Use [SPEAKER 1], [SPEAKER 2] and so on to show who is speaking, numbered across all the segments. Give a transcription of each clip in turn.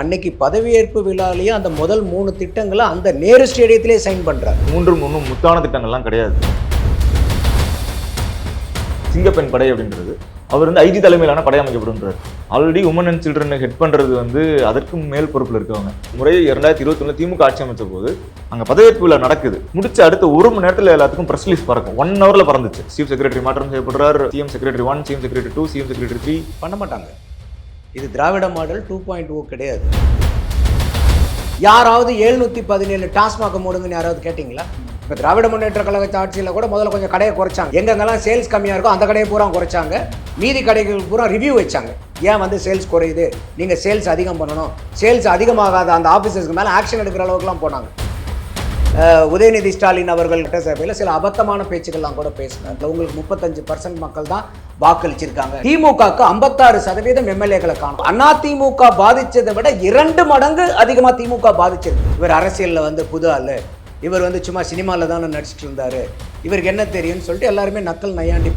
[SPEAKER 1] அன்னைக்கு பதவியேற்பு விழாலேயே அந்த முதல் 3 திட்டங்களை அந்த நேரு ஸ்டேடியத்திலே சைன் பண்றாரு.
[SPEAKER 2] 3 முத்தான திட்டங்கள்லாம் கிடையாது. சிங்கப்பெண் படை அப்படின்றது அவர் ஐஜி தலைமையிலான படை அமைக்கப்படுன்றார். ஆல்ரெடி உமன் அண்ட் சில்ட்ரனை ஹெட் பண்றது அதற்கு மேல் பொறுப்புல இருக்கவங்க. முறை 2021 திமுக ஆட்சி அமைச்ச போது அங்க பதவியேற்பு விழா நடக்குது. முடிச்ச அடுத்த 1 மணி நேரத்துல எல்லாத்துக்கும் பிரஸ் ரிலீஸ் பறக்கும். 1 ஹவர்ல பறந்துச்சு. சீஃப் செக்ரட்டரி மாற்றம் செய்யப்படுறார். CM secretary 1, CM secretary 2, CM secretary 3
[SPEAKER 1] பண்ண மாட்டாங்க. இது திராவிட மாடல் 2.0 கிடையாது. யாராவது 717 டாஸ்மாக மூடுங்கன்னு யாராவது கேட்டிங்களா? இப்போ திராவிட முன்னேற்ற கழகத்து ஆட்சியில் கூட முதல்ல கொஞ்சம் கடையை குறைச்சாங்க. எங்கெங்கெல்லாம் சேல்ஸ் கம்மியாக இருக்கோ அந்த கடையை பூரா குறைச்சாங்க. மீதி கடைகள் பூரா ரிவ்யூ வச்சாங்க. ஏன் சேல்ஸ் குறையுது, நீங்கள் சேல்ஸ் அதிகம் பண்ணணும், சேல்ஸ் அதிகமாகாத அந்த ஆஃபீஸர்ஸ்க்கு மேலே ஆக்ஷன் எடுக்கிற அளவுக்குலாம் போனாங்க. உதயநிதி ஸ்டாலின் அவர்கள் சபையில் சில அபத்தமான பேச்சுக்கள்லாம் கூட பேசினாங்க. உங்களுக்கு 35% மக்கள் தான் வாக்களிச்சிருக்காங்க. திமுகவுக்கு 56% எம்எல்ஏக்களை காணும். அதிமுக பாதிச்சதை விட 2 மடங்கு அதிகமா திமுக பாதிச்சிருக்கு. இவர் அரசியல்ல புது ஆளு, இவர் சும்மா சினிமாவில் தானே நடிச்சிட்டு இருந்தாரு, இவருக்கு என்ன தெரியும்னு சொல்லிட்டு எல்லாருமே நக்கல் நையாண்டி.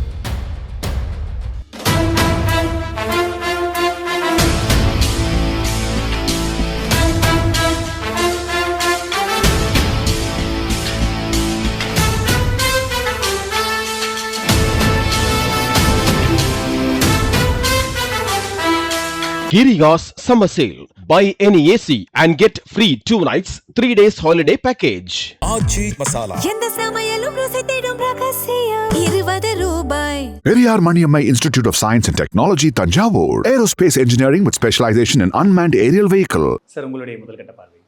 [SPEAKER 3] Giriya's Summer Sale. Buy any AC and get free 2 nights, 3 days holiday package.
[SPEAKER 4] ஆச்சி மசாலா.
[SPEAKER 5] எந்த சமையலும் ருசி தேடும் ரகசியம் 20 ரூபாய்.
[SPEAKER 6] Periyar Maniammai Institute of Science and Technology, Tanjavur. Aerospace Engineering with specialization in unmanned aerial vehicle.
[SPEAKER 7] Sir, உங்களுடைய முதல்கட்ட பார்வை.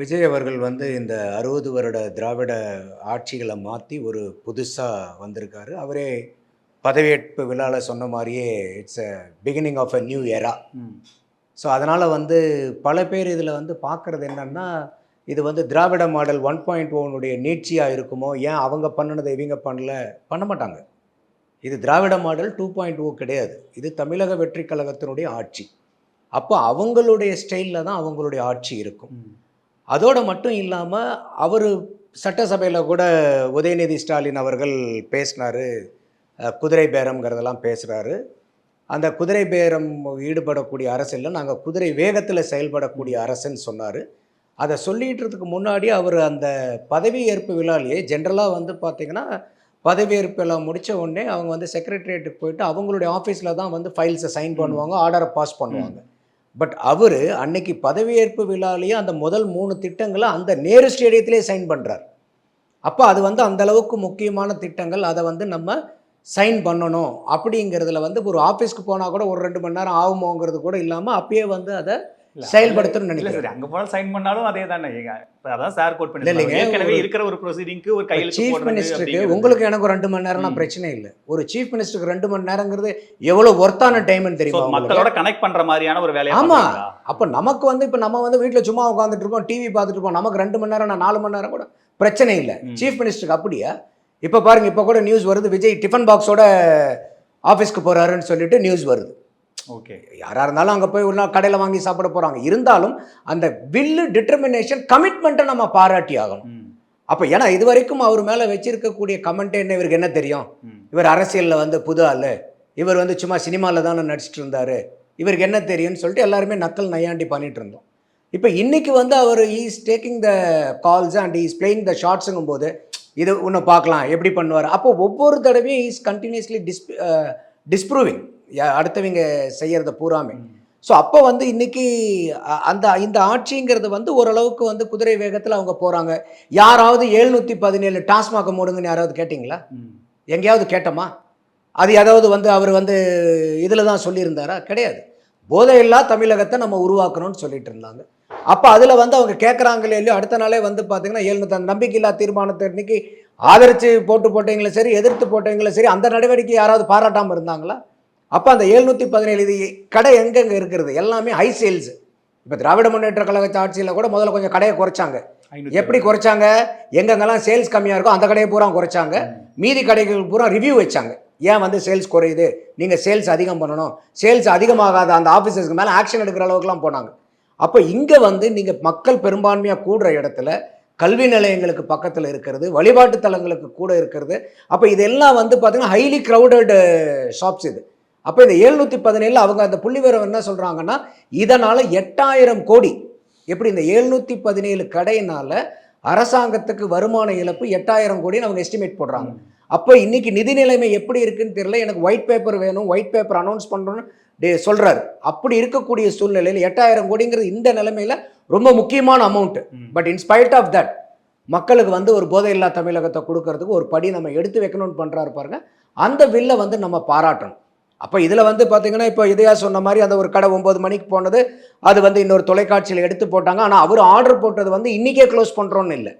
[SPEAKER 1] விஜய் அவர்கள் இந்த 60 வருட திராவிட ஆட்சிகளை மாற்றி ஒரு புதுசாக வந்திருக்காரு. அவரே பதவியேற்பு விழாவில் சொன்ன மாதிரியே it's a beginning of a new era. So அதனால் பல பேர் இதில் பார்க்குறது என்னென்னா, இது திராவிட மாடல் 1.0 நீட்சியாக இருக்குமோ, ஏன் அவங்க பண்ணினதை இவங்க பண்ண மாட்டாங்க. இது திராவிட மாடல் 2.0 கிடையாது. இது தமிழக வெற்றி கழகத்தினுடைய ஆட்சி. அப்போ அவங்களுடைய ஸ்டைலில் தான் அவங்களுடைய ஆட்சி இருக்கும். அதோடு மட்டும் இல்லாமல் அவர் சட்டசபையில் கூட உதயநிதி ஸ்டாலின் அவர்கள் பேசினார், குதிரை பேரம்ங்கிறதெல்லாம் பேசுகிறாரு. அந்த குதிரை பேரம் ஈடுபடக்கூடிய அரசில் நாங்கள் குதிரை வேகத்தில் செயல்படக்கூடிய அரசுன்னு சொன்னார். அதை சொல்லிட்டுறதுக்கு முன்னாடி அவர் அந்த பதவியேற்பு விழாலேயே ஜென்ரலாக பார்த்திங்கன்னா, பதவியேற்பு விழா முடித்த உடனே அவங்க செக்ரட்டரியேட்டுக்கு போயிட்டு அவங்களுடைய ஆஃபீஸில் தான் ஃபைல்ஸை சைன் பண்ணுவாங்க, ஆர்டரை பாஸ் பண்ணுவாங்க. பட் அவர் அன்னைக்கு பதவியேற்பு விழாலேயே அந்த முதல் 3 திட்டங்களை அந்த நேரு ஸ்டேடியத்திலே சைன் பண்ணுறார். அப்போ அது அந்தளவுக்கு முக்கியமான திட்டங்கள். அதை நம்ம சைன் பண்ணணும் அப்படிங்கிறதுல ஒரு ஆஃபீஸ்க்கு போனால் கூட ஒரு 2 மணி நேரம் ஆகுமோங்கிறது கூட இல்லாமல் அப்பயே அதை செயல்படுத்தணும்னு நினைக்கிறேன்.
[SPEAKER 7] அங்கே போனால் சைன் பண்ணாலும் அதே தானே. அதான் சார் கோட் பண்ணி ஏற்கனவே இருக்கிற ஒரு ப்ரொசீடிங்க்கு ஒரு கையில்
[SPEAKER 1] சீஃப் மினிஸ்டருக்கு உங்களுக்கு எனக்கு 2 மணி நேரம்னா பிரச்சனை இல்லை. ஒரு சீஃப் மினிஸ்டருக்கு 2 மணி நேரங்கிறது எவ்வளோ ஒர்த்தான டைம்னு தெரியுமா?
[SPEAKER 7] மக்களோட கனெக்ட் பண்ணுற மாதிரியான ஒரு வேலை.
[SPEAKER 1] ஆமாம். அப்போ நமக்கு இப்போ நம்ம வீட்டில் சும்மா உட்காந்துட்டு இருக்கோம், டிவி பார்த்துட்டு இருப்போம், நமக்கு 2 மணி நேரம் 4 மணி நேரம் கூட பிரச்சனை இல்லை. சீஃப் மினிஸ்டருக்கு அப்படியா? இப்போ பாருங்கள், இப்போ கூட நியூஸ் வருது, விஜய் டிஃபன் பாக்ஸோட ஆஃபீஸ்க்கு போகிறாருன்னு சொல்லிட்டு நியூஸ் வருது.
[SPEAKER 7] ஓகே,
[SPEAKER 1] யாராக இருந்தாலும் அங்கே போய் ஒரு நாள் கடையில் வாங்கி சாப்பிட போகிறாங்க. இருந்தாலும் அந்த வில்லு, டிட்டர்மினேஷன், கமிட்மெண்ட்டை நம்ம பாராட்டி ஆகணும். அப்போ ஏன்னா இது வரைக்கும் அவர் மேலே வச்சிருக்கக்கூடிய கமெண்ட் என்ன, இவருக்கு என்ன தெரியும், இவர் அரசியலில் புது ஆள், இவர் சும்மா சினிமாவில் தானே நடிச்சிட்டு இருந்தார், இவருக்கு என்ன தெரியும்னு சொல்லிட்டு எல்லாருமே நக்கல் நையாண்டி பண்ணிட்டு இருந்தோம். இப்போ இன்றைக்கி அவர் is taking the calls and is playing the ஷார்ட்ஸுங்கும் போது இது ஒன்று பார்க்கலாம் எப்படி பண்ணுவார். அப்போ ஒவ்வொரு தடவையும் இஸ் கண்டினியூஸ்லி டிஸ்ப்ரூவிங் அடுத்தவங்க செய்கிறத பூராமே. ஸோ அப்போ இன்றைக்கி இந்த ஆட்சிங்கிறது ஓரளவுக்கு குதிரை வேகத்தில் அவங்க போகிறாங்க. யாராவது 717 டாஸ்மாக மூடுங்கன்னு யாராவது கேட்டிங்களா? எங்கேயாவது கேட்டோமா? அது ஏதாவது அவர் இதில் தான் சொல்லியிருந்தாரா? கிடையாது. போதையில்லா தமிழகத்தை நம்ம உருவாக்கணும்னு சொல்லிட்டு இருந்தாங்க. அப்போ அதில் அவங்க கேட்குறாங்களே இல்லையோ, அடுத்த நாளே பார்த்திங்கன்னா 700 நம்பிக்கையில்லா தீர்மானத்தை இன்னைக்கு ஆதரித்து போட்டவங்களும் சரி, எதிர்த்து போட்டவங்களும் சரி, அந்த நடவடிக்கை யாராவது பாராட்டாமல் இருந்தாங்களா? அப்போ அந்த 717 இது கடை எங்கெங்கே இருக்கிறது? எல்லாமே ஹை சேல்ஸு. இப்போ திராவிட முன்னேற்ற கழகத்து ஆட்சியில் கூட முதல்ல கொஞ்சம் கடையை குறைச்சாங்க. எப்படி குறைச்சாங்க? எங்கெங்கெல்லாம் சேல்ஸ் கம்மியாக இருக்கோ அந்த கடையை பூரா குறைச்சாங்க. மீதி கடைகள் பூரா ரிவ்யூ வச்சாங்க. ஏன் சேல்ஸ் குறையுது, நீங்கள் சேல்ஸ் அதிகம் பண்ணணும், சேல்ஸ் அதிகமாகாத அந்த ஆஃபீஸர்ஸ்க்கு மேலே ஆக்ஷன் எடுக்கிற அளவுக்குலாம் போனாங்க. அப்போ இங்கே நீங்கள் மக்கள் பெரும்பான்மையாக கூடுற இடத்துல கல்வி நிலையங்களுக்கு பக்கத்தில் இருக்கிறது, வழிபாட்டு தலங்களுக்கு கூட இருக்கிறது. அப்போ இதெல்லாம் பார்த்திங்கன்னா ஹைலி க்ரௌடட் ஷாப்ஸ் இது. அப்போ இந்த 717 அவங்க அந்த புள்ளிவிவரம் என்ன சொல்றாங்கன்னா, இதனால 8000 கோடி, எப்படி இந்த 717 கடையினால அரசாங்கத்துக்கு வருமான இழப்பு 8000 கோடின்னு அவங்க எஸ்டிமேட் போடுறாங்க. அப்போ இன்னைக்கு நிதி நிலைமை எப்படி இருக்குன்னு தெரியல, எனக்கு ஒயிட் பேப்பர் வேணும், ஒயிட் பேப்பர் அனௌன்ஸ் பண்றோம்னு சொல்றாரு. அப்படி இருக்கக்கூடிய சூழ்நிலையில் 8000 கோடிங்கிறது இந்த நிலைமையில ரொம்ப முக்கியமான amount. But in spite of that மக்களுக்கு வந்து ஒரு போதையில்லா தமிழகத்தை கொடுக்கறதுக்கு ஒரு படி நம்ம எடுத்து வைக்கணும்னு பண்றாரு பாருங்க. அந்த வில்லை வந்து நம்ம பாராட்டணும். அப்போ இதில் வந்து பார்த்தீங்கன்னா, இப்போ இதையா சொன்ன மாதிரி அந்த ஒரு கடை 9 மணிக்கு போனது, அது வந்து இன்னொரு தொலைக்காட்சியில் எடுத்து போட்டாங்க. ஆனால் அவர் ஆர்டர் போட்டது வந்து இன்னைக்கே க்ளோஸ் பண்ணுறோன்னு இல்லை,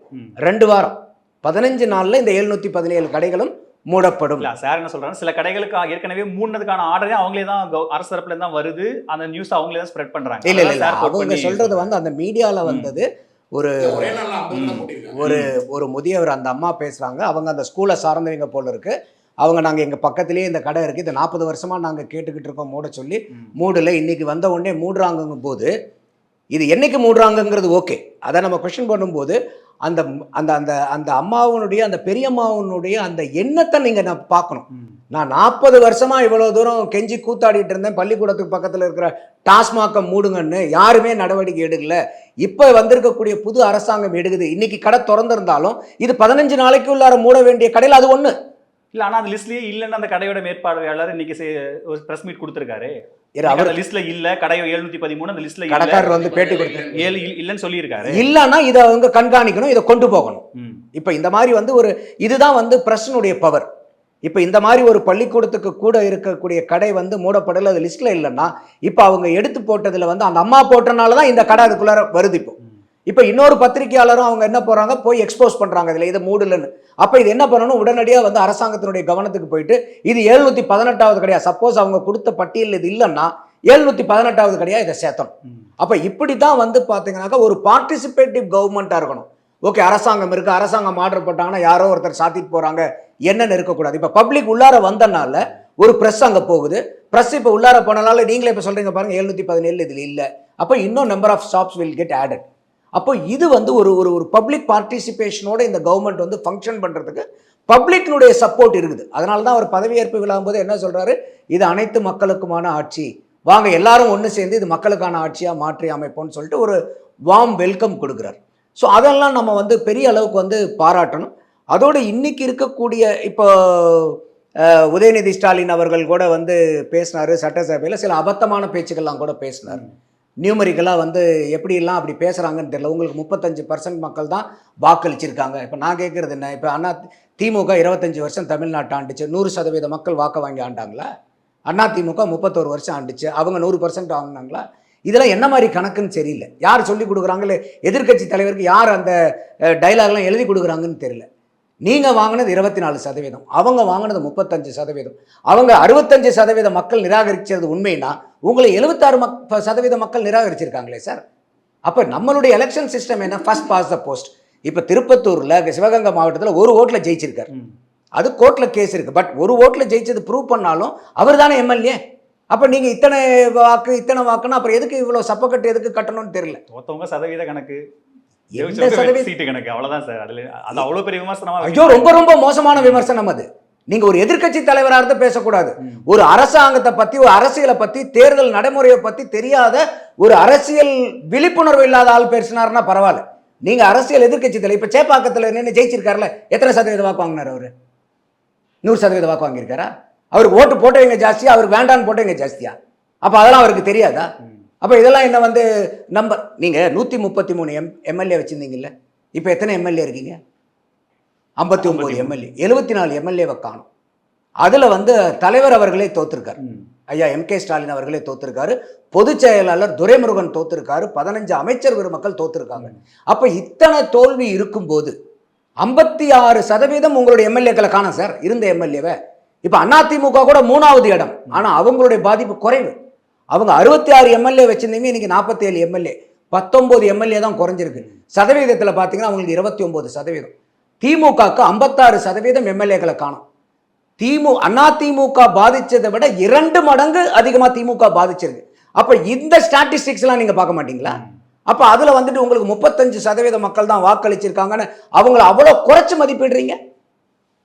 [SPEAKER 1] 2 வாரம் 15 நாளில் இந்த 717 கடைகளும் மூடப்படும்.
[SPEAKER 7] சார் என்ன சொல்றாங்க, சில கடைகளுக்கு ஏற்கனவே மூடினதுக்கான ஆர்டரே அவங்களே தான் அரசு தரப்புல தான் வருது, அந்த நியூஸ் அவங்களே தான் ஸ்ப்ரெட் பண்றாங்க.
[SPEAKER 1] இல்ல அவங்க சொல்றது வந்து அந்த மீடியால வந்தது. ஒரு ஒரு முதியவர் அந்த அம்மா பேசுறாங்க, அவங்க அந்த ஸ்கூலை சார்ந்தவங்க போல இருக்கு. அவங்க நாங்கள் எங்கள் பக்கத்துலேயே இந்த கடை இருக்குது, இந்த 40 வருஷமாக நாங்கள் கேட்டுக்கிட்டு இருக்கோம் மூட சொல்லி, மூடலை, இன்றைக்கி வந்த உடனே மூடுறாங்கும் போது, இது என்றைக்கு மூடுறாங்கங்கிறது ஓகே, அதை நம்ம கொஸ்டின் பண்ணும்போது அந்த அந்த அந்த அந்த அம்மாவனுடைய அந்த பெரியம்மாவனுடைய அந்த எண்ணத்தை நீங்கள் நான் பார்க்கணும். நான் 40 வருஷமாக இவ்வளோ தூரம் கெஞ்சி கூத்தாடிட்டு இருந்தேன், பள்ளிக்கூடத்துக்கு பக்கத்தில் இருக்கிற டாஸ்மாகை மூடுங்கன்னு யாருமே நடவடிக்கை எடுக்கல. இப்போ வந்திருக்கக்கூடிய புது அரசாங்கம் எடுக்குது. இன்னைக்கு கடை திறந்திருந்தாலும் இது 15 நாளைக்கு உள்ளார மூட வேண்டிய கடையில் அது ஒன்று
[SPEAKER 7] இல்ல. ஆனா அந்த லிஸ்ட்லயே இல்லன்னு அந்த கடையோட மேற்பார்வையாளர் இன்னைக்கு ஒரு பிரஸ் மீட் கொடுத்திருக்காரு. அவர் லிஸ்ட்ல இல்ல, கடையோ 713 அந்த லிஸ்ட்ல இல்ல, கடைக்காரர் வந்து பேட்டி கொடுத்தாரு, இல்லன்னு சொல்லி இருக்காரு. இல்லன்னா இத அவங்க கண்காணிக்கணும், இத கொண்டு போகணும். இப்ப இந்த மாதிரி வந்து ஒரு இதுதான் வந்து பிரஸ்னுடைய பவர். இப்ப இந்த மாதிரி ஒரு பள்ளிக்கூடத்துக்கு கூட இருக்கக்கூடிய கடை வந்து மூடப்படல, அது லிஸ்ட்ல இல்லைன்னா இப்ப அவங்க எடுத்து போட்டதுல வந்து அந்த அம்மா போட்டனாலதான் இந்த கடை அதுக்குள்ளார வருது. இப்போ இன்னொரு பத்திரிகையாளரும் அவங்க என்ன போறாங்க, போய் எக்ஸ்போஸ் பண்றாங்க இதில் இதை மூடலன்னு. அப்போ இது என்ன பண்ணணும், உடனடியாக வந்து அரசாங்கத்தினுடைய கவனத்துக்கு போயிட்டு இது 718வது கிடையாது, சப்போஸ் அவங்க கொடுத்த பட்டியல் இது இல்லைன்னா 718வது கிடையாது, இதை சேர்த்தணும். அப்போ இப்படி தான் வந்து பார்த்தீங்கன்னாக்கா ஒரு பார்ட்டிசிபேட்டிவ் கவர்மெண்ட்டாக இருக்கணும். ஓகே, அரசாங்கம் இருக்கு, அரசாங்கம் ஆர்டர் போட்டாங்கன்னா யாரோ ஒருத்தர் சாத்திட்டு போறாங்க என்னன்னு இருக்கக்கூடாது. இப்போ பப்ளிக் உள்ளார வந்தனால ஒரு ப்ரெஸ் அங்கே போகுது, ப்ரெஸ் இப்போ உள்ளார போனனால நீங்களே இப்போ சொல்றீங்க பாருங்க 717 இதில் இல்லை, அப்போ இன்னும் number of stops will get added. அப்போ இது வந்து ஒரு ஒரு பப்ளிக் பார்ட்டிசிபேஷனோட இந்த கவர்மெண்ட் வந்து ஃபங்க்ஷன் பண்ணுறதுக்கு பப்ளிக்னுடைய சப்போர்ட் இருக்குது. அதனால தான் அவர் பதவியேற்பு விழாம்போது என்ன சொல்கிறாரு, இது அனைத்து மக்களுக்குமான ஆட்சி, வாங்க எல்லாரும் ஒன்று சேர்ந்து இது மக்களுக்கான ஆட்சியாக மாற்றி அமைப்போம்னு சொல்லிட்டு ஒரு வார்ம் வெல்கம் கொடுக்குறாரு. ஸோ அதெல்லாம் நம்ம வந்து பெரிய அளவுக்கு வந்து பாராட்டணும். அதோடு இன்னைக்கு இருக்கக்கூடிய இப்போ உதயநிதி ஸ்டாலின் அவர்கள் கூட வந்து பேசினார் சட்டசபையில், சில அபத்தமான பேச்சுக்கள்லாம் கூட பேசினார். நியூமரிக்கலாக வந்து எப்படிலாம் அப்படி பேசுகிறாங்கன்னு தெரியல. உங்களுக்கு 35% மக்கள் தான் வாக்களிச்சிருக்காங்க. இப்போ நான் கேட்குறது என்ன, இப்போ அண்ணா திமுக 25 வருஷம் தமிழ்நாட்டை ஆண்டுச்சு, 100% மக்கள் வாக்க வாங்கி ஆண்டாங்களா? அண்ணா திமுக 31 வருஷம் ஆண்டுச்சு, அவங்க 100% வாங்கினாங்களா? இதெல்லாம் என்ன மாதிரி கணக்குன்னு தெரியல. யார் சொல்லி கொடுக்குறாங்களே, எதிர்கட்சி தலைவருக்கு யார் அந்த டைலாக்லாம் எழுதி கொடுக்குறாங்கன்னு தெரியல. நீங்கள் வாங்கினது 24%, அவங்க வாங்கினது 35%, அவங்க 65% மக்கள் நிராகரிச்சது உண்மைன்னா உங்களை 76% மக்கள் நிராகரிச்சிருக்காங்களே சார். அப்போ நம்மளுடைய எலெக்ஷன் சிஸ்டம் என்ன, ஃபர்ஸ்ட் பாஸ் த போஸ்ட். இப்போ திருப்பத்தூரில் சிவகங்கை மாவட்டத்தில் ஒரு ஓட்டில் ஜெயிச்சிருக்காரு, அது கோர்ட்டில் கேஸ் இருக்குது, பட் ஒரு ஓட்டில் ஜெயிச்சது ப்ரூவ் பண்ணாலும் அவர் தானே எம்எல்ஏ. அப்போ நீங்கள் இத்தனை வாக்குன்னா அப்புறம் எதுக்கு இவ்வளோ சப்பக்கட்டு எதுக்கு கட்டணும்னு தெரியல. ஒருத்தவங்க சதவீத கணக்கு
[SPEAKER 1] சீட்டு
[SPEAKER 7] கணக்கு அவ்வளவுதான் சார். அதுல அது அவ்வளவு பெரிய விமர்சனமா,
[SPEAKER 1] ஐயோ ரொம்ப ரொம்ப மோசமான விமர்சனம் அது. நீங்க ஒரு எதிர்க்கட்சி தலைவராக இருந்து பேசக்கூடாது. ஒரு அரசாங்கத்தை பத்தி, ஒரு அரசியலை பத்தி, தேர்தல் நடைமுறையை பத்தி தெரியாத ஒரு அரசியல் விழிப்புணர்வு இல்லாத ஆள் பேசினாருன்னா பரவாயில்ல. நீங்க அரசியல் எதிர்க்கட்சி தலைவர், இப்ப சேப்பாக்கத்தில் நின்று ஜெயிச்சிருக்காருல, எத்தனை சதவீத வாக்கு வாங்கினார் அவரு? 100% வாக்கு வாங்கியிருக்காரா? அவருக்கு ஓட்டு போட்டவங்க ஜாஸ்தியா, அவருக்கு வேண்டான்னு போட்டவங்க ஜாஸ்தியா? அப்ப அதெல்லாம் அவருக்கு தெரியாதா? அப்போ இதெல்லாம் என்ன வந்து நம்பர், நீங்கள் 133 எம்எல்ஏ வச்சுருந்தீங்கல்ல, இப்போ எத்தனை எம்எல்ஏ இருக்கீங்க? 59 எம்எல்ஏ, 74 எம்எல்ஏவை காணும். அதில் வந்து தலைவர் அவர்களே தோத்துருக்காரு, ஐயா MK ஸ்டாலின் அவர்களே தோத்துருக்காரு, பொதுச் செயலாளர் துரைமுருகன் தோத்துருக்காரு, 15 அமைச்சர் பெருமக்கள் தோத்துருக்காங்க. அப்போ இத்தனை தோல்வி இருக்கும்போது 56% உங்களுடைய எம்எல்ஏக்களை காணும் சார், இருந்த எம்எல்ஏவை. இப்போ அதிமுக கூட 3வது இடம், ஆனால் அவங்களுடைய பாதிப்பு குறைவு. அவங்க 66 எம்எல்ஏ வச்சிருந்தீங்க, இன்னைக்கு 47 எம்எல்ஏ, 19 எம்எல்ஏ தான் குறைஞ்சிருக்கு. சதவீதத்தில் பார்த்தீங்கன்னா அவங்களுக்கு 29%. திமுகவுக்கு 56% எம்எல்ஏக்களை காணும். அதிமுக பாதிச்சதை விட 2 மடங்கு அதிகமாக திமுக பாதிச்சிருக்கு. அப்போ இந்த ஸ்டாட்டிஸ்டிக்ஸ்லாம் நீங்கள் பார்க்க மாட்டீங்களா? அப்போ அதில் வந்துட்டு உங்களுக்கு 35% மக்கள் தான் வாக்களிச்சிருக்காங்கன்னு அவங்கள அவ்வளோ குறைச்சி மதிப்பிடுறீங்க.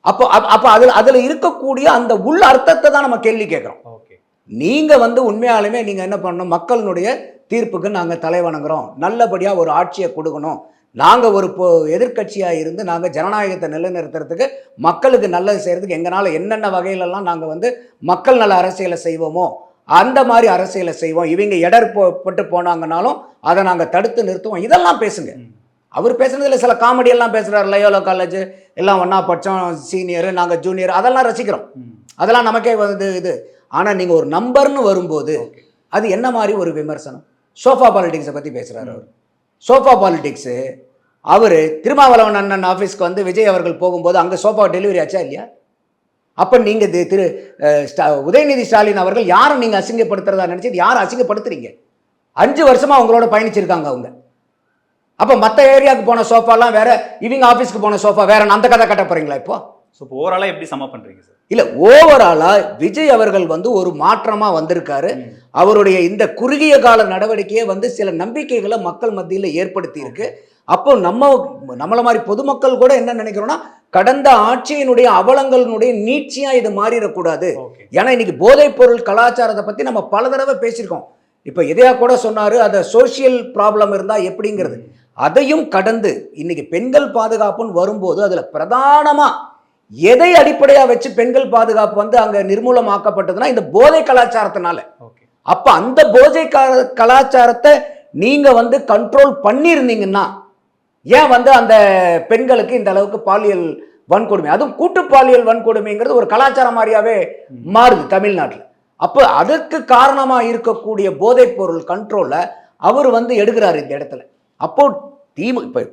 [SPEAKER 1] அப்போ அதில் இருக்கக்கூடிய அந்த உள் அர்த்தத்தை தான் நம்ம கேள்வி கேட்குறோம். நீங்க வந்து உண்மையாலுமே நீங்க என்ன பண்ணணும், மக்களினுடைய தீர்ப்புக்கு நாங்க தலைவணங்குறோம், நல்லபடியா ஒரு ஆட்சியை கொடுக்கணும், நாங்க ஒரு எதிர்க்கட்சியா இருந்து நாங்க ஜனநாயகத்தை நிலைநிறுத்துறதுக்கு மக்களுக்கு நல்லது செய்யறதுக்கு எங்களால என்னென்ன வகையிலெல்லாம் நாங்க வந்து மக்கள் நல அரசியலை செய்வோமோ அந்த மாதிரி அரசியலை செய்வோம், இவங்க இடர்பட்டு போனாங்கனாலும் அதை நாங்க தடுத்து நிறுத்துவோம், இதெல்லாம் பேசுங்க. அவர் பேசுனதுல சில காமெடி எல்லாம் பேசுறாரு, லயோலா காலேஜ் எல்லாம் ஒன்னா பட்சம், சீனியர் நாங்க ஜூனியர், அதெல்லாம் ரசிக்கிறோம், அதெல்லாம் நமக்கே வந்து இது. ஆனா நீங்க ஒரு நம்பர்னு வரும்போது அது என்ன மாதிரி ஒரு விமர்சனம்? சோஃபா பாலிடிக்ஸை பத்தி பேசுறாரு அவர். சோஃபா பாலிடிக்ஸ் அவர் திருமாவளவன் அண்ணன் ஆஃபீஸ்க்கு வந்து விஜய் அவர்கள் போகும்போது அங்கே சோஃபா டெலிவரி ஆச்சா இல்லையா? அப்போ நீங்கள் திரு உதயநிதி ஸ்டாலின் அவர்கள் யாரை நீங்கள் அசிங்கப்படுத்துறதா நினச்சி யாரை அசிங்கப்படுத்துறீங்க? 5 வருஷமா அவங்களோட பயணிச்சிருக்காங்க அவங்க. அப்போ மற்ற ஏரியாவுக்கு போன சோஃபாலாம் வேற, இவங்க ஆஃபீஸ்க்கு போன சோஃபா வேற, அந்த கதை கட்ட போறீங்களா இப்போ?
[SPEAKER 7] ஸோ ஓவராலாக எப்படி சம பண்ணுறீங்க சார்?
[SPEAKER 1] இல்லை, ஓவராலாக விஜய் அவர்கள் வந்து ஒரு மாற்றமாக வந்திருக்காரு. அவருடைய இந்த குறுகிய கால நடவடிக்கையை வந்து சில நம்பிக்கைகளை மக்கள் மத்தியில் ஏற்படுத்தி இருக்கு. அப்போ நம்மள மாதிரி பொதுமக்கள் கூட என்ன நினைக்கிறோம்னா, கடந்த ஆட்சியினுடைய அவலங்களினுடைய நீட்சியா இது மாறிடக்கூடாது. ஏன்னா இன்னைக்கு போதைப் பொருள் கலாச்சாரத்தை பத்தி நம்ம பல தடவை பேசியிருக்கோம். இப்ப எதையா கூட சொன்னாரு, அதை சோசியல் ப்ராப்ளம் இருந்தா எப்படிங்கிறது, அதையும் கடந்து இன்னைக்கு பெண்கள் பாதுகாப்புன்னு வரும்போது அதுல பிரதானமா எதை அடிப்படையா வச்சு பெண்கள் பாதுகாப்பு வந்து அங்க நிர்மூலமாக்கப்பட்டதுன்னா இந்த போதை கலாச்சாரத்தினால. அப்ப அந்த போதை கலாச்சாரத்தை நீங்க வந்து கண்ட்ரோல் பண்ணியிருந்தீங்கன்னா ஏன் வந்து அந்த பெண்களுக்கு இந்த அளவுக்கு பாலியல் வன்கொடுமை, அதுவும் கூட்டு பாலியல் வன்கொடுமைங்கிறது ஒரு கலாச்சாரம் மாதிரியாவே மாறுது தமிழ்நாட்டில். அப்போ அதுக்கு காரணமா இருக்கக்கூடிய போதைப் பொருள் கண்ட்ரோலை அவர் வந்து எடுக்கிறாரு இந்த இடத்துல. அப்போ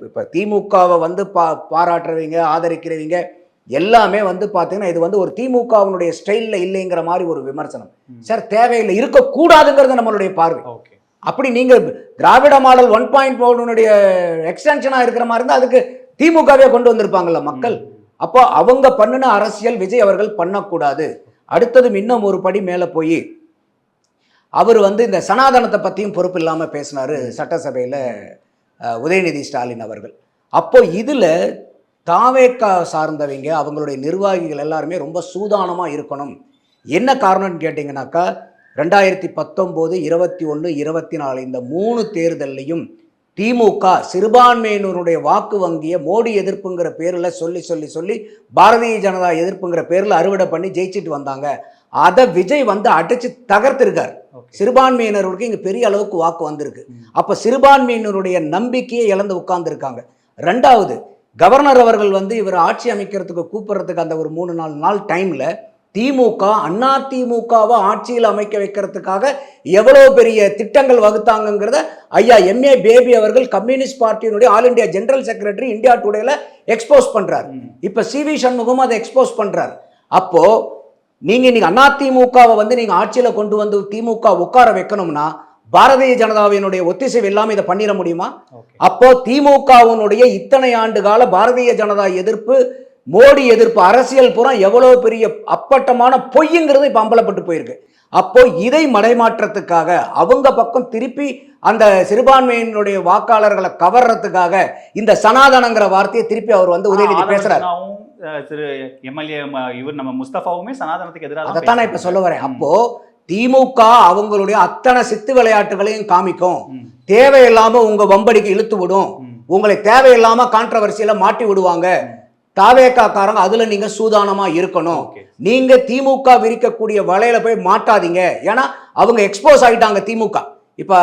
[SPEAKER 1] இப்ப திமுகவை வந்து பாராட்டுறவங்க ஆதரிக்கிறவங்க எல்லாமே வந்து பார்த்தீங்கன்னா இது வந்து ஒரு திமுகவினுடைய ஸ்டைலில் இல்லைங்கிற மாதிரி ஒரு விமர்சனம். சார் தேவையில்லை, இருக்கக்கூடாதுங்கிறது நம்மளுடைய பார்வை. அப்படி நீங்க திராவிட மாடல் 1.1 எக்ஸ்டென்ஷனா இருக்கிற மாதிரி இருந்தா அதுக்கு திமுகவே கொண்டு வந்திருப்பாங்கல்ல மக்கள். அப்போ அவங்க பண்ணின அரசியல் விஜய் அவர்கள் பண்ணக்கூடாது. அடுத்ததும் இன்னும் ஒரு படி மேல போய் அவர் வந்து இந்த சனாதனத்தை பத்தியும் பொறுப்பு இல்லாம பேசினாரு சட்டசபையில உதயநிதி ஸ்டாலின் அவர்கள். அப்போ இதுல தாவேக்கா சார்ந்தவங்க அவங்களுடைய நிர்வாகிகள் எல்லாருமே ரொம்ப சூதானமா இருக்கணும். என்ன காரணம்னு கேட்டீங்கன்னாக்கா 2019, 21, 24 இந்த 3 தேர்தலையும் திமுக சிறுபான்மையினருடைய வாக்கு வங்கியை மோடி எதிர்ப்புங்கிற பேரில் சொல்லி பாரதிய ஜனதா எதிர்ப்புங்கிற பேரில் அறுவடை பண்ணி ஜெயிச்சுட்டு வந்தாங்க. அதை விஜய் வந்து அடிச்சு தகர்த்திருக்கார். சிறுபான்மையினருக்கு இங்கே பெரிய அளவுக்கு வாக்கு வந்திருக்கு. அப்போ சிறுபான்மையினருடைய நம்பிக்கையை இழந்து உட்கார்ந்துருக்காங்க. 2வது, கவர்னர் அவர்கள் வந்து இவர் ஆட்சி அமைக்கிறதுக்கு கூப்பிடுறதுக்கு அந்த ஒரு 3-4 நாள் டைமில் திமுக அண்ணா திமுகவை ஆட்சியில் அமைக்க வைக்கிறதுக்காக எவ்வளவு பெரிய திட்டங்கள் வகுத்தாங்கிறத ஐயா MA பேபி அவர்கள் கம்யூனிஸ்ட் பார்ட்டியினுடைய all India general secretary India டுடேல எக்ஸ்போஸ் பண்றார். இப்ப CV சண்முகம் அதை எக்ஸ்போஸ் பண்றார். அப்போ நீங்க இன்னைக்கு அண்ணா திமுகவை வந்து நீங்க ஆட்சியில கொண்டு வந்து திமுக உட்கார வைக்கணும்னா பாரதிய ஜனதாவினுடைய ஒத்திசைவு இல்லாம இதை பண்ணிட முடியுமா? அப்போ திமுகவினுடைய இத்தனை ஆண்டு கால பாரதிய ஜனதா எதிர்ப்பு, மோடி எதிர்ப்பு அரசியல் புறம் எவ்வளவு பெரிய அப்பட்டமான பொய்ங்கிறது இப்ப அம்பலப்பட்டு போயிருக்கு. அப்போ இதை மடைமாற்றத்துக்காக அவங்க பக்கம் திருப்பி அந்த சிறுபான்மையினுடைய வாக்காளர்களை கவர்றதுக்காக இந்த சனாதனங்கிற வார்த்தையை திருப்பி அவர் வந்து உதயநிதி பேசுறாரு.
[SPEAKER 7] திரு MLA இவர் நம்ம முஸ்தபாவுமே சனாதனத்துக்கு எதிராக
[SPEAKER 1] அதைத்தான் நான் இப்ப சொல்ல வரேன். அப்போ திமுக அவங்களுடைய அத்தனை சித்து விளையாட்டுகளையும் காமிக்கும், தேவையில்லாம உங்க வம்படிக்கு இழுத்து விடும், உங்களை தேவையில்லாம கான்ட்ரவர்சியில மாட்டி விடுவாங்க. தாவேக்காரங்க அதுல நீங்க சூதானமா இருக்கணும். நீங்க திமுக விரிக்கக்கூடிய வலையில போய் மாட்டாதீங்க. ஏன்னா அவங்க எக்ஸ்போஸ் ஆயிட்டாங்க திமுக. இப்ப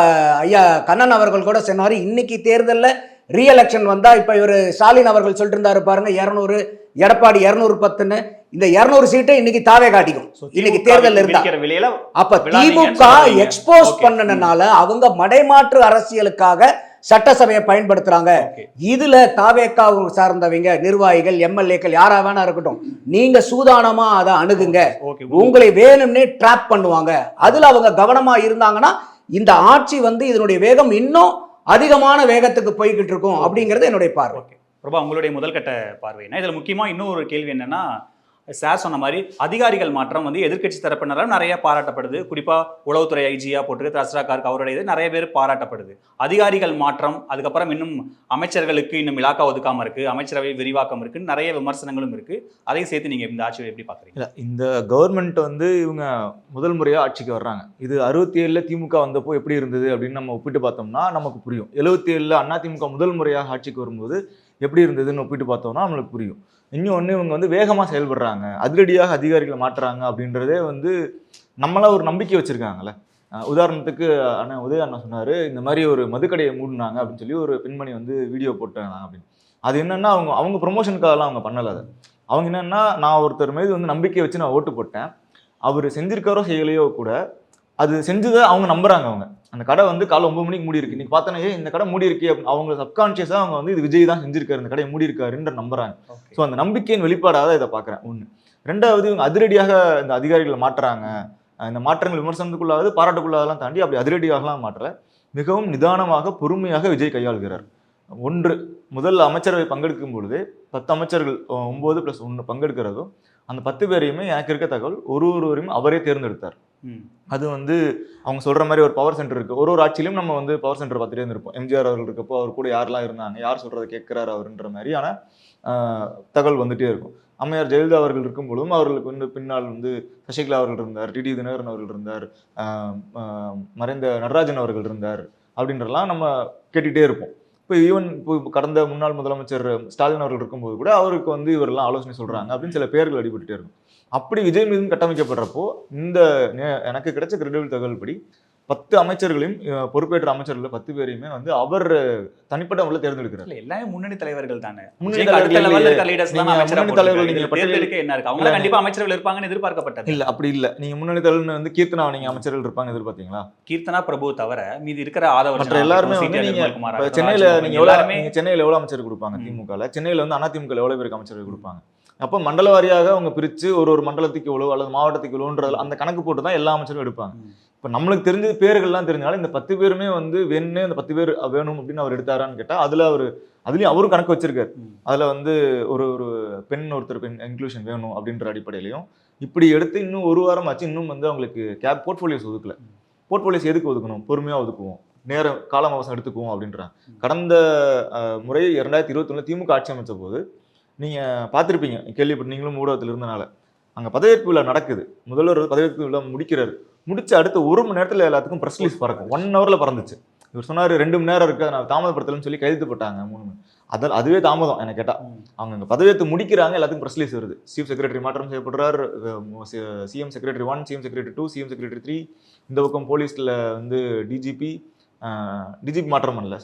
[SPEAKER 1] ஐயா கண்ணன் அவர்கள் கூட சொன்னாரு, இன்னைக்கு தேர்தலில் ரீஎலெக்ஷன் வந்தா இப்ப இவர் ஸ்டாலின் அவர்கள் சொல்லிட்டு இருந்தாரு பாருங்க, 200 எடப்பாடி 210ன்னு, இந்த 200 சீட்டை இன்னைக்கு தாவே காட்டிக்கும் இன்னைக்கு தேர்தல் இருந்தா. அப்ப திமுக எக்ஸ்போஸ் பண்ணனால அவங்க மடைமாற்று அரசியலுக்காக சட்டசபையை பயன்படுத்துறாங்க. இதுல தாவேக்கா சார்ந்தவங்க நிர்வாகிகள் MLAக்கள் யாரா வேணா இருக்கட்டும், நீங்க சூதானமா அதை அணுகுங்க. உங்களை வேணும்னே ட்ராப் பண்ணுவாங்க. அதுல அவங்க கவனமா இருந்தாங்கன்னா இந்த ஆட்சி வந்து இதனுடைய வேகம் இன்னும் அதிகமான வேகத்துக்கு போய்கிட்டு இருக்கும் அப்படிங்கிறது என்னுடைய பார்வை.
[SPEAKER 7] பிரபா, உங்களுடைய முதல் கட்ட பார்வைனா இதுல முக்கியமா இன்னொரு கேள்வி என்னன்னா, சார் சொன்ன மாதிரி அதிகாரிகள் மாற்றம் வந்து எதிர்க்கட்சி தரப்பினரால் நிறைய பாராட்டப்படுது. குறிப்பா உளவுத்துறை ஐஜியா போட்டிருக்கு தஸ்ராக்காருக்கு அவருடைய இது நிறைய பேர் பாராட்டப்படுது. அதிகாரிகள் மாற்றம், அதுக்கப்புறம் இன்னும் அமைச்சர்களுக்கு இன்னும் இலாக்கா ஒதுக்காம இருக்கு, அமைச்சரவை விரிவாக்கம் இருக்குன்னு நிறைய விமர்சனங்களும் இருக்கு. அதையும் சேர்த்து நீங்க இந்த ஆட்சியை எப்படி பாக்குறீங்க?
[SPEAKER 2] இல்ல, இந்த கவர்மெண்ட் வந்து இவங்க முதல் முறையா ஆட்சிக்கு வர்றாங்க. இது 67ல திமுக வந்தப்போ எப்படி இருந்தது அப்படின்னு நம்ம ஒப்பிட்டு பார்த்தோம்னா நமக்கு புரியும். 77ல அதிமுக முதல் முறையாக ஆட்சிக்கு வரும்போது எப்படி இருந்ததுன்னு ஒப்பிட்டு பார்த்தோம்னா நம்மளுக்கு புரியும். இன்னொன்று, இவங்க வந்து வேகமாக செயல்படுறாங்க, அதிரடியாக அதிகாரிகளை மாற்றுறாங்க அப்படின்றதே வந்து நம்மளாம் ஒரு நம்பிக்கை வச்சுருக்காங்கல்ல. உதாரணத்துக்கு அண்ணன் உதய அண்ணா சொன்னார், இந்த மாதிரி ஒரு மதுக்கடையை மூடினாங்க அப்படின்னு சொல்லி ஒரு பெண்மணி வந்து வீடியோ போட்டாங்க அப்படின்னு. அது என்னென்னா அவங்க ப்ரொமோஷனுக்காகலாம் அவங்க பண்ணலை. அது அவங்க என்னென்னா, நான் ஒருத்தர் மீது வந்து நம்பிக்கை வச்சு நான் ஓட்டு போட்டேன், அவர் செஞ்சிருக்காரோ செய்யலையோ கூட அது செஞ்சதை அவங்க நம்புறாங்க. அவங்க அந்த கடை வந்து காலை 9 மணிக்கு மூடி இருக்கு, இன்னைக்கு பார்த்தோன்னே இந்த கடை மூடி இருக்கு அப்படின்னு அவங்க சப்கான்ஷியஸாக அவங்க வந்து இது விஜய் தான் செஞ்சிருக்காரு, இந்த கடையை மூடி இருக்காருன்ற நம்புறாங்க. ஸோ அந்த நம்பிக்கையின் வெளிப்பாடாக இதை பார்க்குறேன். ஒன்று. ரெண்டாவது, இவங்க அதிரடியாக இந்த அதிகாரிகளை மாற்றுறாங்க. இந்த மாற்றங்கள் விமர்சனத்துக்குள்ளாவது பாராட்டுக்குள்ளாதெல்லாம் தாண்டி அப்படி அதிரடியாகலாம் மாற்றல, மிகவும் நிதானமாக பொறுமையாக விஜய் கையாளுகிறார். ஒன்று, முதல் அமைச்சரவை பங்கெடுக்கும் பொழுது 10 அமைச்சர்கள் 9+1 பங்கெடுக்கிறதும் அந்த 10 பேரையுமே எனக்கு இருக்க தகவல் ஒருவரையும் அவரே தேர்ந்தெடுத்தார். அது வந்து அவங்க சொல்ற மாதிரி ஒரு பவர் சென்டர் இருக்கு. ஒரு ஆட்சியிலும் நம்ம வந்து பவர் சென்டர் பார்த்துட்டே இருந்திருப்போம். எம்ஜிஆர் அவர்கள் இருக்கப்போ அவர் கூட யாரெல்லாம் இருந்தாங்க, யார் சொல்றதை கேட்கிறாரு அவருன்ற மாதிரியான தகவல் வந்துட்டே இருக்கும். அம்மையார் ஜெயலலிதா அவர்கள் இருக்கும் பொழுதும் அவர்களுக்கு வந்து பின்னால் வந்து சசிகலா அவர்கள் இருந்தார், டிடி தினகரன் அவர்கள் இருந்தார், மறைந்த நடராஜன் அவர்கள் இருந்தார் அப்படின்றலாம் நம்ம கேட்டுகிட்டே இருப்போம். இப்போ ஈவன் இப்போ கடந்த முன்னாள் முதலமைச்சர் ஸ்டாலின் அவர்கள் இருக்கும்போது கூட அவருக்கு வந்து இவரெல்லாம் ஆலோசனை சொல்றாங்க அப்படின்னு சில பேர்கள் அடிபட்டுட்டே இருக்கும். அப்படி விஜய் மீதும் கட்டமைக்கப்படுறப்போ இந்த எனக்கு கிடைச்ச கிரெடிபிள் தகவல் படி 10 அமைச்சர்களையும் பொறுப்பேற்ற அமைச்சர்கள் 10 பேரையுமே வந்து அவர் தனிப்பட்ட முறையில் தேர்ந்தெடுக்கிறார்.
[SPEAKER 7] எல்லாமே முன்னணி தலைவர்கள் தானே.
[SPEAKER 2] முன்னணி தலைவர்கள் நீங்க
[SPEAKER 7] பட்டியலுக்கு என்ன இருக்கு, அவங்க கண்டிப்பா அமைச்சர்கள் இருப்பாங்கன்னு எதிர்பார்க்கப்பட்டது.
[SPEAKER 2] இல்ல, அப்படி இல்ல. நீங்க முன்னணி தலைவர் வந்து கீர்த்தனா நீங்க அமைச்சர்கள் இருப்பாங்க எதிர்பார்த்தீங்களா?
[SPEAKER 7] கீர்த்தனா பிரபு தவிர மீதி இருக்கிற ஆதவ
[SPEAKER 2] எல்லாருமே வந்து நீங்க சென்னையில நீங்க சென்னையில எவ்வளவு அமைச்சர் கொடுப்பாங்க திமுகல? சென்னையில வந்து அதிமுக எவ்வளவு பேருக்கு அமைச்சர்கள் கொடுப்பாங்க? அப்போ மண்டல வாரியாக அவங்க பிரித்து ஒரு மண்டலத்துக்கு எவ்வளோ அல்லது மாவட்டத்துக்கு எவ்வளோன்றது அந்த கணக்கு போட்டு தான் எல்லா அமைச்சரும் எடுப்பாங்க. இப்போ நம்மளுக்கு தெரிஞ்ச பேர்கள்லாம் தெரிஞ்சாலும் இந்த 10 பேருமே வந்து வேணும்னே அந்த 10 பேர் வேணும் அப்படின்னு அவர் எடுத்தாரான்னு கேட்டால் அதுலேயும் அவரும் கணக்கு வச்சிருக்காரு. அதில் வந்து ஒரு ஒருத்தர் பெண் இன்க்ளூஷன் வேணும் அப்படின்ற அடிப்படையிலையும் இப்படி எடுத்து இன்னும் ஒரு வாரம் ஆச்சு, இன்னும் வந்து அவங்களுக்கு போர்ட்ஃபோலியோஸ் ஒதுக்கல. போர்ட்ஃபோலியோஸ் எதுக்கு ஒதுக்கணும்? பொறுமையாக ஒதுக்குவோம், நேரம் காலம் அவசரம் எடுத்துக்குவோம் அப்படின்றாங்க. கடந்த முறை 2021 திமுக ஆட்சி அமைச்ச போது நீங்கள் பார்த்துருப்பீங்க, கேள்விப்பட்டு நீங்களும் ஊடகத்தில் இருந்தனால, அங்கே பதவியேற்பு விழா நடக்குது. முதல்வர் பதவியேற்பு விழா முடிக்கிறாரு. முடிச்ச அடுத்த 1 மணி நேரத்தில் எல்லாத்துக்கும் ப்ரெஸ் ரிலீஸ் பறக்கும். 1 ஹவரில் பறந்துச்சு. இவர் சொன்னார் 2 மணி நேரம் இருக்குது, நான் தாமதப்படுத்தலன்னு சொல்லி கைது போட்டாங்க 3 மணி. அதுவே தாமதம் எனக்கு கேட்டால். அவங்க அங்கே பதவியேற்று முடிக்கிறாங்க, எல்லாத்துக்கும் ப்ரெஸ் ரிலீஸ் வருது. சீஃப் செக்ரட்டரி மாற்றம் செய்யப்படுறார், CM secretary 1, CM secretary 2, CM secretary 3, இந்த பக்கம் போலீஸில் வந்து டிஜிபி மாற்றம் பண்ணல,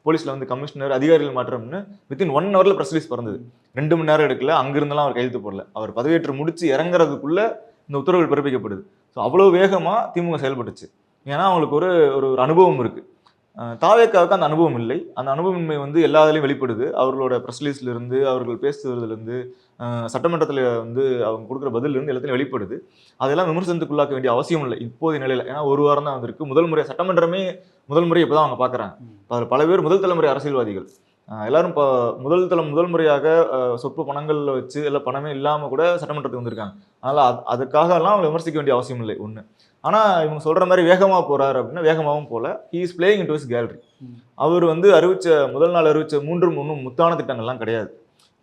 [SPEAKER 2] போலீஸில் வந்து கமிஷனர், அதிகாரிகள் மாற்றம்னு வித்தின் 1 ஹவரில் ப்ரெஸ் ரிலீஸ் பறந்தது. 2 மணி நேரம் எடுக்கல, அங்கிருந்தெல்லாம் அவர் கையெழுத்து போடல. அவர் பதவியேற்று முடிச்சு இறங்குறதுக்குள்ள இந்த உத்தரவுகள் பிறப்பிக்கப்படுது. ஸோ அவ்வளோ வேகமாக திமுக செயல்பட்டுச்சு. ஏன்னா அவங்களுக்கு ஒரு அனுபவம் இருக்குது. தாவேக்காவுக்கு அந்த அனுபவம் இல்லை. அந்த அனுபவமின்மை வந்து எல்லாத்துலேயும் வெளிப்படுது. அவர்களோட ப்ரெஸ் ரிலீஸ்லேருந்து, அவர்கள் பேசுவதிலேருந்து, சட்டமன்றத்தில் வந்து அவங்க கொடுக்குற பதிலிருந்து எல்லாத்தையும் வெளிப்படுது. அதெல்லாம் விமர்சனத்துக்குள்ளாக்க வேண்டிய அவசியம் இல்லை இப்போதைய நிலையில். ஏன்னா 1 வாரம் தான் வந்திருக்கு. முதல் முறை சட்டமன்றமே முதல் முறை இப்போ தான் அவங்க பார்க்குறாங்க. அதில் பல பேர் முதல் தலைமுறை அரசியல்வாதிகள் எல்லாரும் இப்போ முதல் முறையாக சொற்ப பணங்களில் வச்சு இல்லை பணமே இல்லாமல் கூட சட்டமன்றத்துக்கு வந்திருக்காங்க. அதனால் அதுக்காகலாம் அவங்க விமர்சிக்க வேண்டிய அவசியம் இல்லை ஒன்று. ஆனால் இவங்க சொல்கிற மாதிரி வேகமாக போகிறாரு அப்படின்னா வேகமாகவும் போல. He is playing into his gallery. அவர் வந்து முதல் நாள் அறிவித்த 3 முத்தான திட்டங்கள்லாம் கிடையாது.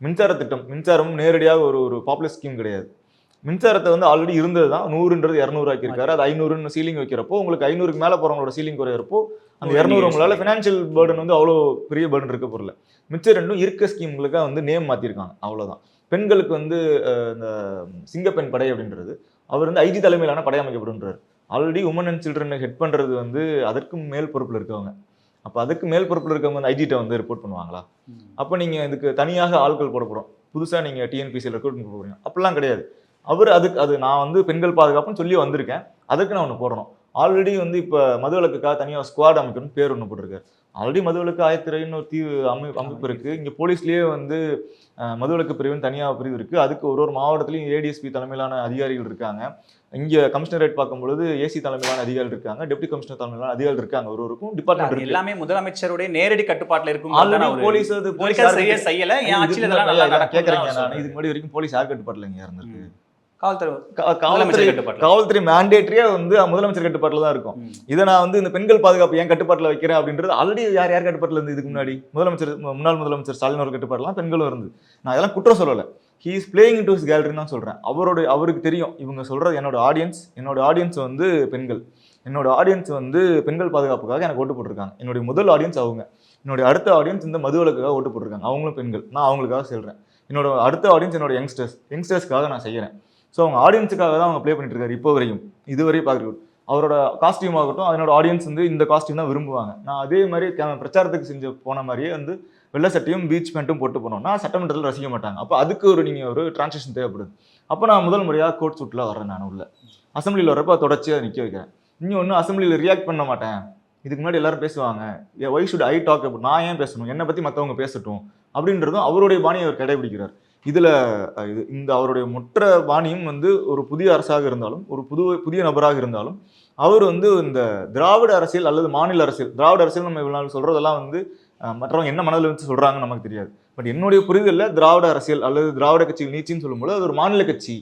[SPEAKER 2] மின்சார திட்டம், மின்சாரமும் நேரடியாக ஒரு பாப்புலர் ஸ்கீம் கிடையாது. மின்சாரத்தை வந்து ஆல்ரெடி இருந்தது தான். 100ன்றது 200 ஆக்கியிருக்காரு. அது 500ன்னு சீலிங் வைக்கிறப்போ உங்களுக்கு 500க்கு மேலே போகிறவங்களோட சீலிங் குறையிறப்போ அந்த 200 உங்களால் ஃபினான்ஷியல் பேர்டன் வந்து அவ்வளோ பெரிய பேர்டன் இருக்க பொருள். மிச்சம் 2 இருக்க ஸ்கீம்களுக்காக வந்து நேம் மாற்றிருக்காங்க, அவ்வளோதான். பெண்களுக்கு வந்து இந்த சிங்கப்பெண் படை அப்படின்றது அவர் வந்து ஐஜி தலைமையிலான படை அமைக்கப்படுன்றார். ஆல்ரெடி உமன் அண்ட் சில்ட்ரனை ஹெட் பண்ணுறது வந்து அதற்கும் மேல் பொறுப்பில் இருக்கவங்க. அப்போ அதுக்கு மேல் பொறுப்பில் இருக்கவங்க வந்து ஐஜிட்ட வந்து ரிப்போர்ட் பண்ணுவாங்களா? அப்போ நீங்கள் இதுக்கு தனியாக ஆட்கள் போடப்படும், புதுசாக நீங்கள் டிஎன்பிசியில் ரெக்ரூட்மெண்ட் போடுறீங்க அப்படிலாம் கிடையாது. அவர் அது நான் வந்து பெண்கள் பாதுகாப்புன்னு சொல்லி வந்திருக்கேன், அதுக்கு நான் ஒன்று போடணும். ஆல்ரெடி வந்து இப்போ மதுவிலக்குக்காக தனியாக ஸ்குவாட் அமைக்கணும்னு பேர் ஒன்று போட்டிருக்காரு. ஆல்ரெடி மதுவிலக்கு ஆயத்துறைன்னு ஒரு தீவு அமைப்பு இருக்குது. இங்கே போலீஸ்லேயே வந்து மதுவிலக்கு பிரிவுன்னு தனியாக பிரிவு இருக்குது. அதுக்கு ஒரு மாவட்டத்துலையும் ஏடிஎஸ்பி தலைமையிலான அதிகாரிகள் இருக்காங்க. இங்கே கமிஷனரேட் பார்க்கும்பொழுது ஏசி தலைமையிலான அதிகாரிகள் இருக்காங்க, டெப்டி கமிஷனர் தலைமையிலான அதிகாரிகள் இருக்காங்க. ஒருவருக்கும் டிபார்ட்மெண்ட்
[SPEAKER 7] எல்லாமே முதலமைச்சருடைய நேரடி கட்டுப்பாட்டில் இருக்கும்.
[SPEAKER 2] போலீஸ்
[SPEAKER 7] செய்யல
[SPEAKER 2] கேட்குறேங்க. நான் இதுக்கு முன்னாடி வரைக்கும் போலீஸ் யார் கட்டுப்பாட்டில் இங்கே இருந்திருக்கு?
[SPEAKER 7] காவல்துறை
[SPEAKER 2] மேண்டேட்டரியா வந்து முதலமைச்சர் கட்டுப்பாட்டில் தான் இருக்கும். இதை நான் வந்து இந்த பெண்கள் பாதுகாப்பு ஏன் கட்டுப்பாட்டில் வைக்கிறேன் அப்படின்றது ஆல்ரெடி யார் கட்டுப்பாட்டில் இருந்து இதுக்கு முன்னாடி முன்னாள் முதலமைச்சர் ஸ்டாலின் அவர் கட்டுப்பாடுலாம் பெண்களும் இருந்து. நான் இதெல்லாம் குற்றம் சொல்லலை. He is playing into his கேலரின்னு தான் சொல்றேன். அவருக்கு தெரியும் இவங்க சொல்றது என்னோட ஆடியன்ஸ் வந்து பெண்கள். என்னோட ஆடியன்ஸ் வந்து பெண்கள் பாதுகாப்புக்காக எனக்கு ஓட்டு போட்டிருக்காங்க. என்னுடைய முதல் ஆடியன்ஸ் அவங்க. என்னுடைய அடுத்த ஆடியன்ஸ் இந்த மதுவிலக்குக்காக ஓட்டு போட்டிருக்காங்க. அவங்களும் பெண்கள். நான் அவங்களுக்காக சொல்றேன். என்னோட அடுத்த ஆடியன்ஸ் என்னோட யங்ஸ்டர்ஸ்க்காக நான் செய்கிறேன். ஸோ அவங்க ஆடியன்ஸுக்காக தான் அவங்க ப்ளே பண்ணிட்டு இருக்காரு இப்போ வரையும். இதுவரை பார்க்குறது அவரோட காஸ்டியூம் ஆகட்டும், அதனோட ஆடியன்ஸ் வந்து இந்த காஸ்டியூம் தான் விரும்புவாங்க. நான் அதே மாதிரி பிரச்சாரத்துக்கு போன மாதிரியே வந்து வெள்ளை சட்டையும் பீச் பேண்ட்டும் போட்டு போனோம்னா சட்டமன்றத்தில் ரசிக்க மாட்டாங்க. அப்போ அதுக்கு நீங்கள் ஒரு டிரான்சாக்ஷன் தேவைப்படுது. அப்போ நான் முதல் முறையாக கோட் சூட்டில் வர்றேன். நான் உள்ள அசம்பிளியில் வரப்போ தொடர்ச்சியாக நிற்க வைக்கிறேன். இன்னும் ஒன்றும் அசம்பிளியில் ரியாக்ட் பண்ண மாட்டேன். இதுக்கு முன்னாடி எல்லாரும் பேசுவாங்க, why should I talk about, நான் ஏன் பேசணும், என்னை பற்றி மற்றவங்க பேசட்டும் அப்படின்றதும் அவருடைய பாணியை அவர் கடைபிடிக்கிறார். இதில் இந்த அவருடைய மொற்ற பாணியும் வந்து ஒரு புதிய அரசாக இருந்தாலும், ஒரு புதிய நபராக இருந்தாலும், அவர் வந்து இந்த திராவிட அரசியல் அல்லது மாநில அரசியல், திராவிட அரசியல் நம்ம இவ்வளோ நாள் சொல்கிறதெல்லாம் வந்து மற்றவங்க என்ன மனதில் வச்சு சொல்கிறாங்கன்னு நமக்கு தெரியாது. பட் என்னுடைய புரிதலில் திராவிட அரசியல் அல்லது திராவிட கட்சிகள் நீச்சின்னு சொல்லும்போது அது ஒரு மாநில கட்சி.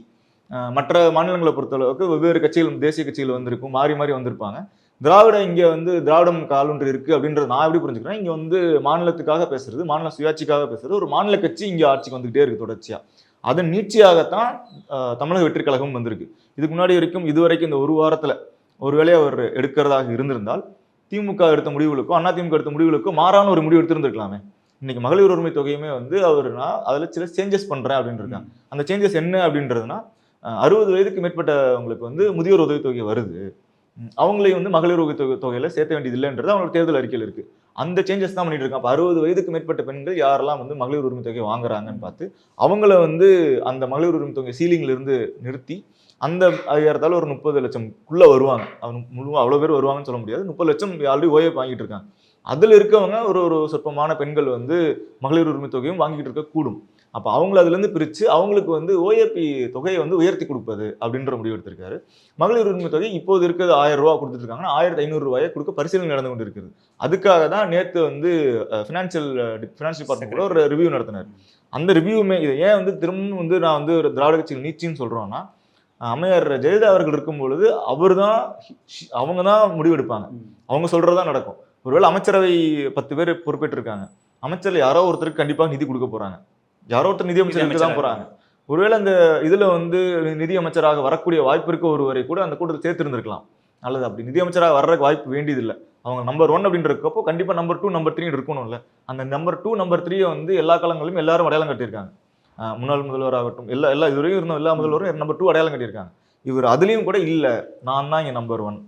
[SPEAKER 2] மற்ற மாநிலங்களை பொறுத்தளவுக்கு வெவ்வேறு கட்சிகள், தேசிய கட்சிகள் வந்திருக்கும், மாறி மாறி வந்திருப்பாங்க. இங்கே வந்து திராவிடம் காலொன்று இருக்குது அப்படின்றது நான் எப்படி புரிஞ்சுக்கிறேன், இங்கே வந்து மாநிலத்துக்காக பேசுறது, மாநில சுயாட்சிக்காக பேசுறது, ஒரு மாநில கட்சி இங்கே ஆட்சிக்கு வந்துகிட்டே இருக்குது தொடர்ச்சியாக. அதன் நீட்சியாகத்தான் தமிழக வெற்றி கழகம் வந்திருக்கு. இதுக்கு முன்னாடி வரைக்கும் இதுவரைக்கும் இந்த ஒரு வாரத்தில் ஒருவேளை அவர் எடுக்கிறதாக இருந்திருந்தால் திமுக எடுத்த முடிவுகளுக்கும் அதிமுக எடுத்த முடிவுகளுக்கும் மாறான ஒரு முடிவு எடுத்திருந்திருக்கலாமே. இன்னைக்கு மகளிர் உரிமை தொகையுமே வந்து அதில் சில சேஞ்சஸ் பண்ணுறேன் அப்படின்னு இருக்காங்க. அந்த சேஞ்சஸ் என்ன அப்படின்றதுனா 60 வயதுக்கு மேற்பட்டவங்களுக்கு வந்து முதியோர் உதவித்தொகை வருது, அவங்களையும் வந்து மகளிர் தொகையில சேர்த்த வேண்டியது இல்லைன்றது அவங்களோட தேர்தல் அறிக்கையில் இருக்கு. அந்த சேஞ்சஸ் தான் பண்ணிட்டு இருக்காங்க. அப்போ 60 வயதுக்கு மேற்பட்ட பெண்கள் யாரெல்லாம் வந்து மகளிர் உரிமை தொகை வாங்குறாங்கன்னு பார்த்து அவங்கள வந்து அந்த மகளிர் உரிமை தொகை சீலிங்ல இருந்து நிறுத்தி அந்த ஏறத்தால ஒரு 30 லட்சம்குள்ள வருவாங்க. அவ்வளோ பேர் வருவாங்கன்னு சொல்ல முடியாது. 30 லட்சம் ஆல்ரெடி ஓஏப் வாங்கிட்டு இருக்காங்க. அதில் இருக்கவங்க ஒரு சொற்பமான பெண்கள் வந்து மகளிர் உரிமை தொகையும் வாங்கிட்டு இருக்க கூடும். அப்போ அவங்கள அதுலேருந்து பிரித்து அவங்களுக்கு வந்து ஓஏபி தொகையை வந்து உயர்த்தி கொடுப்பது அப்படின்ற முடிவு எடுத்திருக்காரு. மகளிர் உரிமை தொகை இப்போது இருக்கிறது 1000 ரூபா கொடுத்துருக்காங்கன்னா 1500 ரூபாயை கொடுக்க பரிசீலனை நடந்து கொண்டு இருக்குது. அதுக்காக தான் நேற்று வந்து ஃபினான்ஷியல் டிபார்ட்மெண்ட் கூட ஒரு ரிவ்யூ நடத்தினார். அந்த ரிவ்யூமே இதை ஏன் வந்து திரும்பவும் வந்து நான் வந்து ஒரு திராவிட கட்சிகள் நீச்சின்னு சொல்கிறோன்னா, அம்மையார் ஜெயலலிதா அவர்கள் இருக்கும் பொழுது அவங்க தான் முடிவெடுப்பாங்க, அவங்க சொல்கிறதான் நடக்கும். ஒருவேளை அமைச்சரவை 10 பேர் பொறுப்பேற்றிருக்காங்க, அமைச்சரில் யாரோ ஒருத்தருக்கு கண்டிப்பாக நிதி கொடுக்க போகிறாங்க, யாரோ ஒருத்தர் நிதியமைச்சருக்கு தான் போகிறாங்க. ஒருவேளை அந்த இதில் வந்து நிதியமைச்சராக வரக்கூடிய வாய்ப்பு இருக்க ஒருவரை கூட அந்த கூட்டத்தை சேர்த்திருந்திருக்கலாம். அல்லது அப்படி நிதியமைச்சராக வர்றதுக்கு வாய்ப்பு வேண்டியதில்லை. அவங்க நம்பர் 1 அப்படின்றப்போ கண்டிப்பாக நம்பர் 2 நம்பர் 3 இருக்கணும்ல. அந்த நம்பர் 2 நம்பர் 3 வந்து எல்லா காலங்களிலும் எல்லாரும் அடையாளம் கட்டியிருக்காங்க. முன்னாள் முதல்வராகட்டும் எல்லா இதுவரையும் இருந்த எல்லா முதல்வரும் நம்பர் 2 அடையாளம் கட்டியிருக்காங்க. இவர் அதுலேயும் கூட இல்லை, நான் தான் இங்கே நம்பர் 1,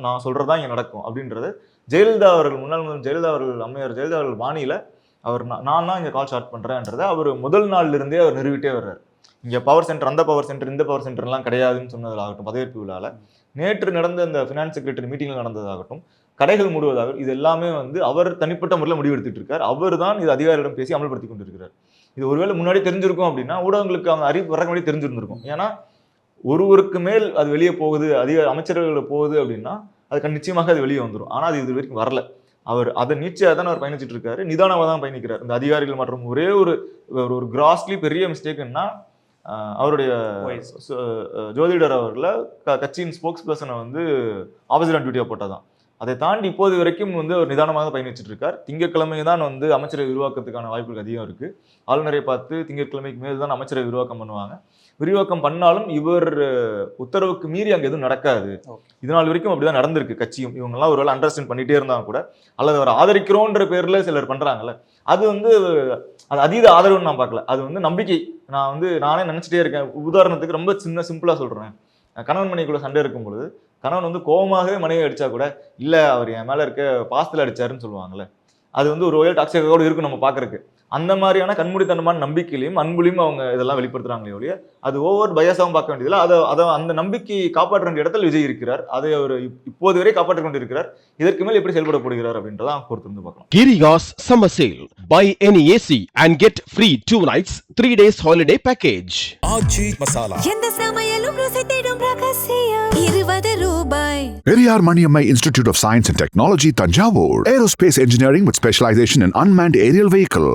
[SPEAKER 2] நான் சொல்கிறதா இங்கே நடக்கும் அப்படின்றது ஜெயலலிதா அவர்கள், முன்னாள் முதல்வர் ஜெயலலிதா அவர்கள், அம்மையார் ஜெயலலிதா அவர்கள் பாணியில் அவர் நான் தான் இங்கே கால் ஸ்டார்ட் பண்ணுறேன்றதை அவர் முதல் நாள்லேருந்தே அவர் நிறுவிட்டே வர்றார். இங்கே பவர் சென்டர், அந்த பவர் சென்டர், இந்த பவர் சென்டர்லாம் கிடையாதுன்னு சொன்னதாகட்டும், பதவியேற்பு விழாவில் நேற்று நடந்த இந்த ஃபினான்ஸ் செக்ரட்டரி மீட்டிங்கில் நடந்ததாகட்டும், கடைகள் மூடுவதாகட்டும், இது எல்லாமே வந்து அவர் தனிப்பட்ட முறையில் முடிவெடுத்துட்டு இருக்கார். அவர் தான் இது அதிகாரிகளிடம் பேசி அமல்படுத்தி கொண்டு இருக்கிறார். இது ஒருவேளை முன்னாடி தெரிஞ்சிருக்கும் அப்படின்னா ஊடகங்களுக்கு அவங்க அறிவு வர முன்னாடி தெரிஞ்சிருந்திருக்கும். ஏன்னா ஒருவருக்கு மேல் அது வெளியே போகுது, அமைச்சர்கள் போகுது அப்படின்னா அதுக்கு நிச்சயமாக அது வெளியே வந்துடும். ஆனால் அது இது வரைக்கும் வரல. அவர் அதை நீட்சியாக தான் அவர் பயணிச்சுட்டு இருக்காரு, நிதானமாக தான் பயணிக்கிறார். இந்த அதிகாரிகள் மற்றும் ஒரே ஒரு கிராஸ்லி பெரிய மிஸ்டேக்குன்னா அவருடைய ஜோதிடர் அவர்களை கட்சியின் ஸ்போக்ஸ் பர்சனை வந்து ஆப்போசிட் ஆன் டியூட்டியாக போட்டால் தான். அதை தாண்டி இப்போது வரைக்கும் வந்து அவர் நிதானமாக பயணிச்சுட்டு இருக்கார். திங்கட்கிழமை தான் வந்து அமைச்சரை விரிவாக்கத்துக்கான வாய்ப்புகள் அதிகம் இருக்குது. ஆளுநரை பார்த்து திங்கட்கிழமைக்கு மேல் தான் அமைச்சரை விரிவாக்கம் பண்ணுவாங்க. விரிவாக்கம் பண்ணாலும் இவர் உத்தரவுக்கு மீறி அங்கே எதுவும் நடக்காது. இதனால் வரைக்கும் அப்படிதான் நடந்திருக்கு. கட்சியும் இவங்கெல்லாம் ஒருவேளை அண்டர்ஸ்டாண்ட் பண்ணிட்டே இருந்தாங்க கூட, அல்லது அவர் ஆதரிக்கிறோன்ற பேரில் சிலர் பண்ணுறாங்கல்ல, அது வந்து அது அதீத ஆதரவுன்னு நான் பார்க்கல. அது வந்து நம்பிக்கை. நானே நினச்சிட்டே இருக்கேன். உதாரணத்துக்கு ரொம்ப சிம்பிளாக சொல்கிறேன். கணவன் மனைவிக்குள்ள சண்டை இருக்கும் பொழுது கணவன் வந்து கோபமாகவே மனைவி அடித்தா கூட இல்லை அவர் என் மேலே இருக்க பாசத்தில் அடித்தாருன்னு சொல்லுவாங்கள்ல, அது வந்து ஒரு வகையில் டாக்ஸிக்காக இருக்கும் நம்ம பார்க்கறதுக்கு. அந்த மாதிரியான கண்மூடித்தனமான நம்பிக்கையிலையும் அன்புலையும் அவங்க இதெல்லாம் வெளிப்படுத்துறாங்களே ஒழிய அது ஓவர் பயசாகவும் பார்க்க வேண்டியதில்லை. அதை அந்த நம்பிக்கையை காப்பாற்ற வேண்டிய இடத்துல விஜய் இருக்கிறார். அதை அவர் இப்போது வரை காப்பாற்றிக் கொண்டிருக்கிறார். இதற்கு மேல் எப்படி செயல்பட போடுகிறார் அப்படின்றதான் பொறுத்திருந்து பார்க்கலாம்.
[SPEAKER 3] Giriga's summer sale. Buy any AC and get free 2 nights, 3 days holiday package.
[SPEAKER 4] ஆச்சி மசாலா.
[SPEAKER 5] எந்த சமையலும் ருசி தேடும் ரகசியம் 20 ரூபாய்.
[SPEAKER 6] Periyar Maniammai Institute of Science and Technology, Tanjavur. Aerospace engineering with specialization in unmanned aerial vehicle.